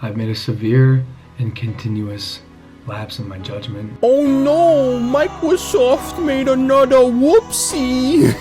I've made a severe and continuous lapse in my judgment. Oh no, Microsoft made another whoopsie.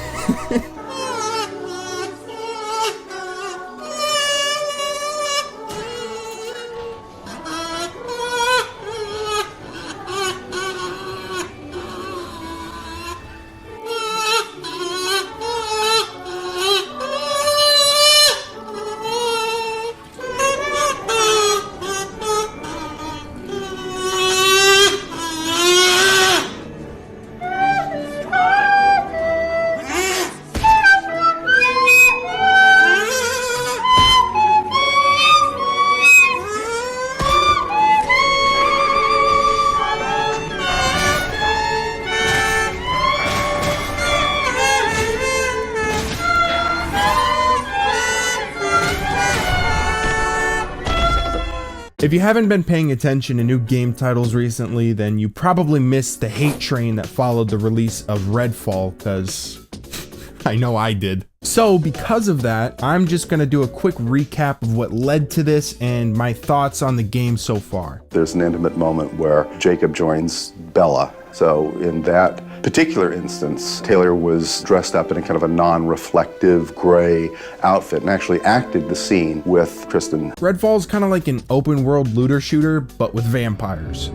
If you haven't been paying attention to new game titles recently, then you probably missed the hate train that followed the release of Redfall, because I know I did. So because of that, I'm just gonna do a quick recap of what led to this and my thoughts on the game so far. There's an intimate moment where Jacob joins Bella. So in that particular instance, Taylor was dressed up in a kind of a non-reflective gray outfit and actually acted the scene with Tristan. Redfall's kind of like an open world looter shooter, but with vampires.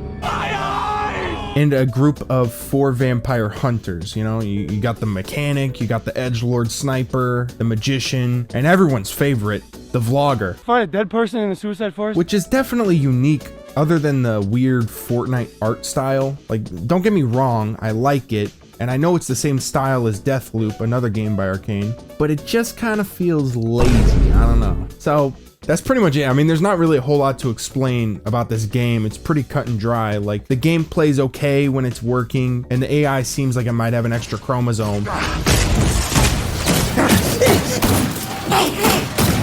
And a group of 4 vampire hunters. You know, you got the mechanic, you got the edgelord sniper, the magician, and everyone's favorite, the vlogger. Find a dead person in the suicide forest? Which is definitely unique, other than the weird Fortnite art style. Like, don't get me wrong, I like it, and I know it's the same style as Deathloop, another game by Arcane, but it just kind of feels lazy, I don't know. So, that's pretty much it. I mean, there's not really a whole lot to explain about this game. It's pretty cut and dry. Like, the game plays okay when it's working, and the AI seems like it might have an extra chromosome.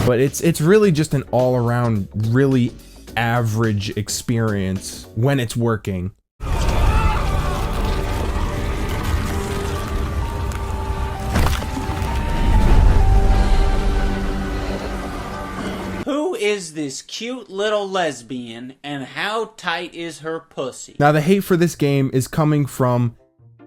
But it's really just an all-around, really average experience when it's working. Who is this cute little lesbian, and how tight is her pussy? Now, the hate for this game is coming from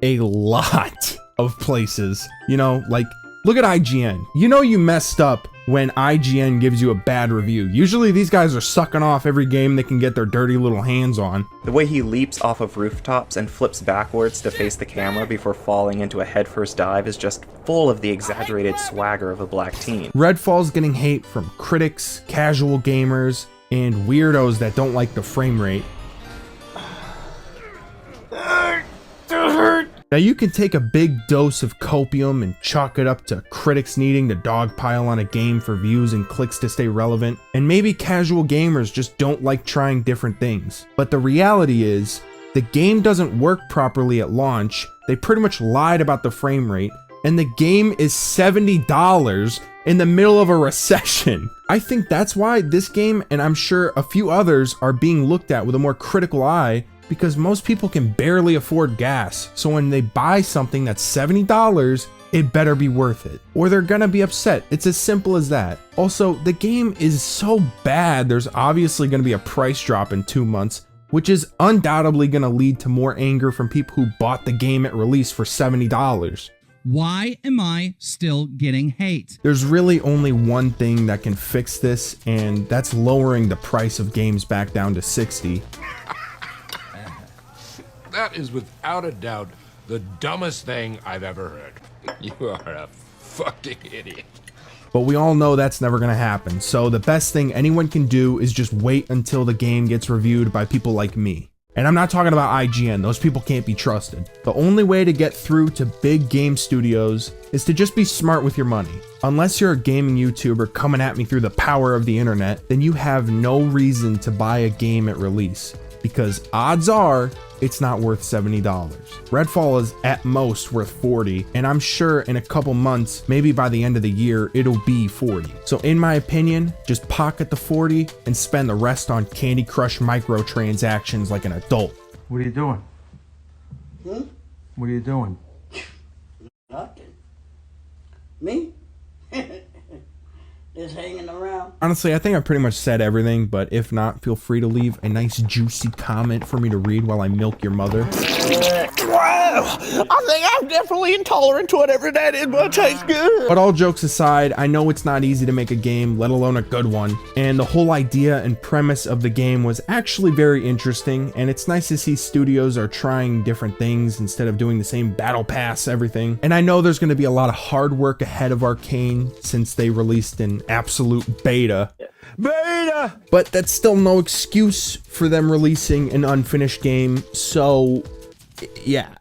a lot of places. You know, like, look at IGN. You know you messed up when IGN gives you a bad review. Usually these guys are sucking off every game they can get their dirty little hands on. The way he leaps off of rooftops and flips backwards to face the camera before falling into a headfirst dive is just full of the exaggerated swagger of a black teen. Redfall's getting hate from critics, casual gamers, and weirdos that don't like the frame rate. Now you can take a big dose of copium and chalk it up to critics needing to dogpile on a game for views and clicks to stay relevant, and maybe casual gamers just don't like trying different things. But the reality is, the game doesn't work properly at launch, they pretty much lied about the frame rate, and the game is $70 in the middle of a recession. I think that's why this game, and I'm sure a few others, are being looked at with a more critical eye, because most people can barely afford gas. So when they buy something that's $70, it better be worth it, or they're gonna be upset. It's as simple as that. Also, the game is so bad, there's obviously gonna be a price drop in 2 months, which is undoubtedly gonna lead to more anger from people who bought the game at release for $70. Why am I still getting hate? There's really only one thing that can fix this, and that's lowering the price of games back down to $60. That is without a doubt the dumbest thing I've ever heard. You are a fucking idiot. But we all know that's never gonna happen, so the best thing anyone can do is just wait until the game gets reviewed by people like me. And I'm not talking about IGN, those people can't be trusted. The only way to get through to big game studios is to just be smart with your money. Unless you're a gaming YouTuber coming at me through the power of the internet, then you have no reason to buy a game at release, because odds are it's not worth $70. Redfall is at most worth $40, and I'm sure in a couple months, maybe by the end of the year, it'll be $40. So in my opinion, just pocket the $40 and spend the rest on Candy Crush microtransactions like an adult. What are you doing? Hmm? What are you doing? Nothing. Me? is hanging around. Honestly, I think I pretty much said everything, but if not, feel free to leave a nice juicy comment for me to read while I milk your mother. I think I'm definitely intolerant to whatever that is, but it tastes good. But all jokes aside, I know it's not easy to make a game, let alone a good one. And the whole idea and premise of the game was actually very interesting, and it's nice to see studios are trying different things instead of doing the same battle pass everything. And I know there's going to be a lot of hard work ahead of Arcane since they released an absolute beta. But that's still no excuse for them releasing an unfinished game, so yeah.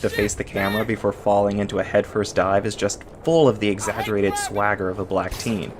To face the camera before falling into a headfirst dive is just full of the exaggerated swagger of a black teen.